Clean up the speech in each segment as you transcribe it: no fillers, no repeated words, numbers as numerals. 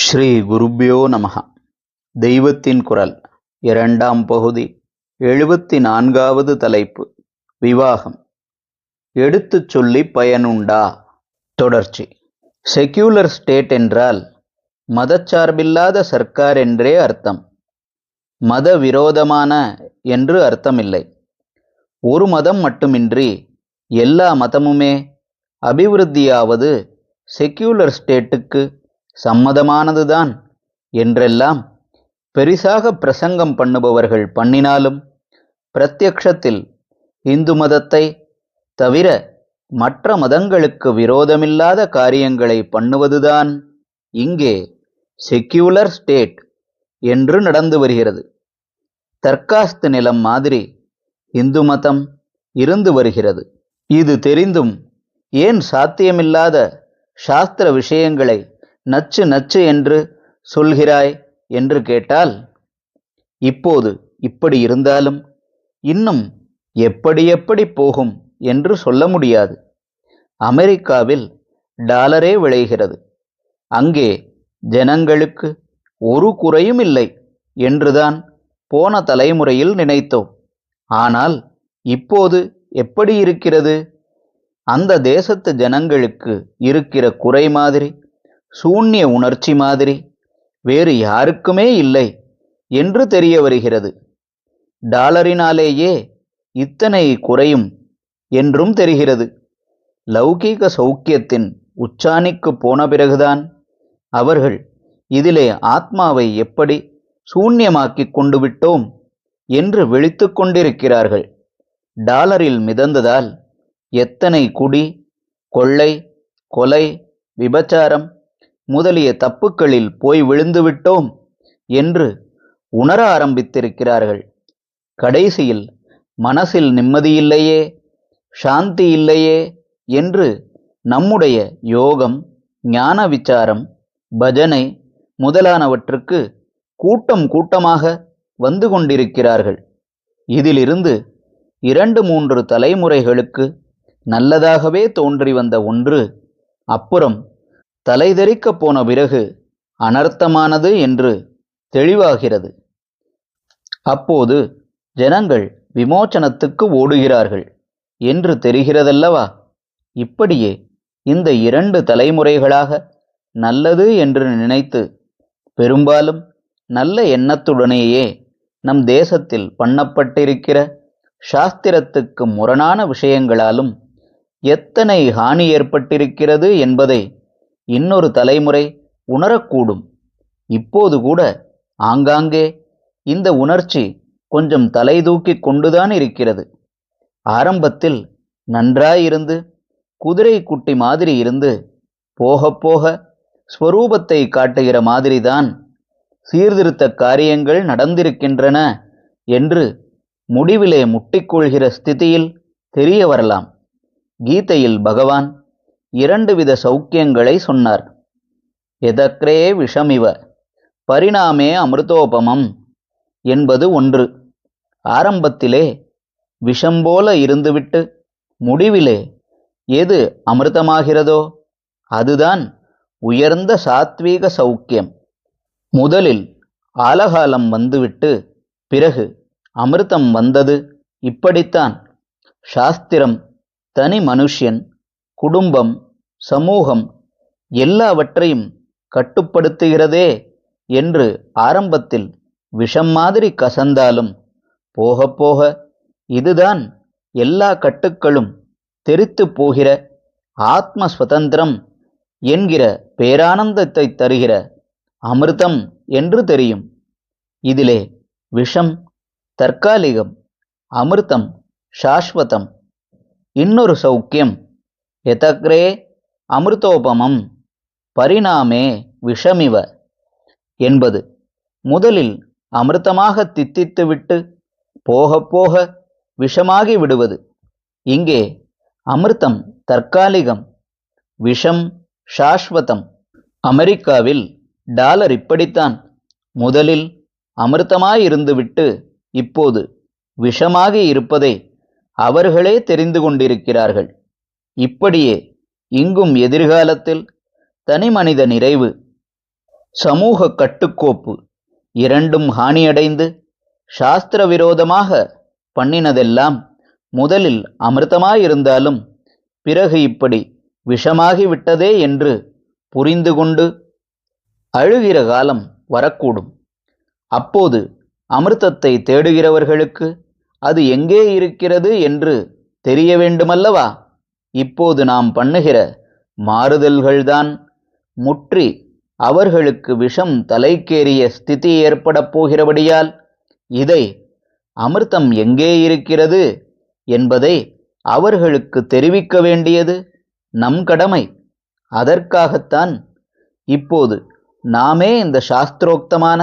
ஸ்ரீ குருப்யோ நமஹ. தெய்வத்தின் குரல் இரண்டாம் பகுதி 74வது தலைப்பு விவாகம். எடுத்துச் சொல்லி பயனுண்டா? தொடர்ச்சி. செக்யூலர் ஸ்டேட் என்றால் மதச்சார்பில்லாத சர்க்கார் என்றே அர்த்தம். மத விரோதமான என்று அர்த்தமில்லை. ஒரு மதம் மட்டுமின்றி எல்லா மதமுமே அபிவிருத்தியாவது செக்யூலர் ஸ்டேட்டுக்கு சம்மதமானதுதான் என்றெல்லாம் பெரிசாக பிரசங்கம் பண்ணுபவர்கள் பண்ணினாலும் பிரத்யக்ஷத்தில் இந்து மதத்தை தவிர மற்ற மதங்களுக்கு விரோதமில்லாத காரியங்களை பண்ணுவதுதான் இங்கே செக்யூலர் ஸ்டேட் என்று நடந்து வருகிறது. தற்காஸ்து நிலம் மாதிரி இந்து மதம் இருந்து வருகிறது. இது தெரிந்தும் ஏன் சாத்தியமில்லாத சாஸ்திர விஷயங்களை நச்சு நச்சு என்று சொல்கிறாய் என்று கேட்டால், இப்போது இப்படி இருந்தாலும் இன்னும் எப்படி எப்படி போகும் என்று சொல்ல முடியாது. அமெரிக்காவில் டாலரே விளைகிறது. அங்கே ஜனங்களுக்கு ஒரு குறையும் இல்லை என்றுதான் போன தலைமுறையில் நினைத்தோம். ஆனால் இப்போது எப்படி இருக்கிறது? அந்த தேசத்து ஜனங்களுக்கு இருக்கிற குறை மாதிரி, சூன்ய உணர்ச்சி மாதிரி வேறு யாருக்குமே இல்லை என்று தெரிய வருகிறது. டாலரினாலேயே இத்தனை குறையும் என்றும் தெரிகிறது. லௌகீக சௌக்கியத்தின் உச்சாணிக்கு போன பிறகுதான் அவர்கள் இதிலே ஆத்மாவை எப்படி சூன்யமாக்கிக் கொண்டு விட்டோம் என்று விழித்து கொண்டிருக்கிறார்கள். டாலரில் மிதந்ததால் எத்தனை குடி, கொள்ளை, கொலை, விபச்சாரம் முதலிய தப்புக்களில் போய் விழுந்து விட்டோம் என்று உணர ஆரம்பித்திருக்கிறார்கள். கடைசியில் மனசில் நிம்மதியில்லையே, சாந்தி இல்லையே என்று நம்முடைய யோகம், ஞான விசாரம், பஜனை முதலானவற்றுக்கு கூட்டம் கூட்டமாக வந்து கொண்டிருக்கிறார்கள். இதிலிருந்து 2-3 தலைமுறைகளுக்கு நல்லதாகவே தோன்றி வந்த ஒன்று அப்புறம் தலைதெறிக்கப் போன பிறகு அனர்த்தமானது என்று தெளிவாகிறது. அப்போது ஜனங்கள் விமோச்சனத்துக்கு ஓடுகிறார்கள் என்று தெரிகிறதல்லவா? இப்படியே இந்த 2 தலைமுறைகளாக நல்லது என்று நினைத்து பெரும்பாலும் நல்ல எண்ணத்துடனேயே நம் தேசத்தில் பண்ணப்பட்டிருக்கிற சாஸ்திரத்துக்கு முரணான விஷயங்களாலும் எத்தனை ஹானி ஏற்பட்டிருக்கிறது என்பதை இன்னொரு தலைமுறை உணரக்கூடும். இப்போது கூட ஆங்காங்கே இந்த உணர்ச்சி கொஞ்சம் தலை தூக்கி கொண்டுதான் இருக்கிறது. ஆரம்பத்தில் நன்றாயிருந்து குதிரை குட்டி மாதிரி இருந்து போக போக ஸ்வரூபத்தை காட்டுகிற மாதிரிதான் சீர்திருத்த காரியங்கள் நடந்திருக்கின்றன என்று முடிவிலே முட்டிக்கொள்கிற ஸ்திதியில் தெரிய வரலாம். கீதையில் பகவான் 2 வித சௌக்கியங்களை சொன்னார். எதக்ரே விஷமிவ பரிணாமே அமிர்தோபமம் என்பது ஒன்று. ஆரம்பத்திலே விஷம் போல இருந்துவிட்டு முடிவிலே எது அமிர்தமாகிறதோ அதுதான் உயர்ந்த சாத்வீக சௌக்கியம். முதலில் ஆலகாலம் வந்துவிட்டு பிறகு அமிர்தம் வந்தது. இப்படித்தான் சாஸ்திரம் தனி மனுஷன், குடும்பம், சமூகம் எல்லாவற்றையும் கட்டுப்படுத்துகிறதே என்று ஆரம்பத்தில் விஷம் மாதிரி கசந்தாலும் போக போக இதுதான் எல்லா கட்டுக்களும் தெரித்து போகிற ஆத்ம சுதந்திரம் என்கிற பேரானந்தத்தை தருகிற அமிர்தம் என்று தெரியும். இதிலே விஷம் தற்காலிகம், அமிர்தம் சாஸ்வதம். இன்னொரு சௌக்கியம் எதக்ரே அமிர்தோபமம் பரிணாமே விஷமிவ என்பது முதலில் அமிர்தமாக தித்தித்துவிட்டு போக போக விஷமாகி விடுவது. இங்கே அமிர்தம் தற்காலிகம், விஷம் சாஸ்வதம். அமெரிக்காவில் டாலர் இப்படித்தான் முதலில் அமிர்தமாயிருந்துவிட்டு இப்போது விஷமாகி இருப்பதை அவர்களே தெரிந்து கொண்டிருக்கிறார்கள். இப்படியே இங்கும் எதிர்காலத்தில் தனிமனித நிறைவு, சமூக கட்டுக்கோப்பு இரண்டும் ஹானியடைந்து சாஸ்திர விரோதமாக பண்ணினதெல்லாம் முதலில் அமிர்தமாயிருந்தாலும் பிறகு இப்படி விஷமாகிவிட்டதே என்று புரிந்து கொண்டு அழுகிற காலம் வரக்கூடும். அப்போது அமிர்தத்தை தேடுகிறவர்களுக்கு அது எங்கே இருக்கிறது என்று தெரிய வேண்டுமல்லவா? இப்போது நாம் பண்ணுகிற மாறுதல்கள்தான் முற்றி அவர்களுக்கு விஷம் தலைக்கேறிய ஸ்திதி ஏற்படப் போகிறபடியால் இதை அமிர்தம் எங்கே இருக்கிறது என்பதை அவர்களுக்கு தெரிவிக்க வேண்டியது நம் கடமை. அதற்காகத்தான் இப்போது நாமே இந்த சாஸ்திரோக்தமான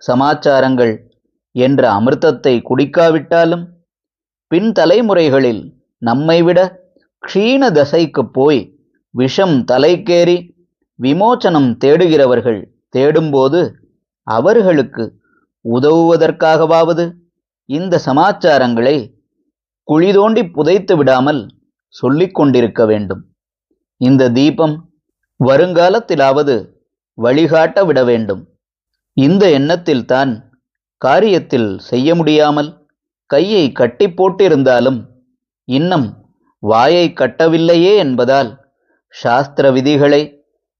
சமாச்சாரங்கள் என்ற அமிர்தத்தை குடிக்காவிட்டாலும் பின் தலைமுறைகளில் நம்மை விட க்ஷீண தசைக்குப் போய் விஷம் தலைக்கேறி விமோச்சனம் தேடுகிறவர்கள் தேடும்போது அவர்களுக்கு உதவுவதற்காகவாவது இந்த சமாச்சாரங்களை குழி தோண்டி புதைத்து விடாமல் சொல்லிக் கொண்டிருக்க வேண்டும். இந்த தீபம் வருங்காலத்திலாவது வழிகாட்ட விட வேண்டும். இந்த எண்ணத்தில்தான் காரியத்தில் செய்ய முடியாமல் கையை கட்டி போட்டிருந்தாலும் இன்னும் வாயை கட்டவில்லையே என்பதால் சாஸ்திர விதிகளை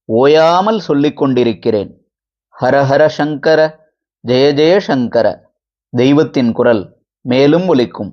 ஓயாமல் சொல்லிக் கொண்டிருக்கிறேன். ஹரஹர சங்கர, ஜெய ஜெய சங்கர. தெய்வத்தின் குரல் மேலும் ஒலிக்கும்.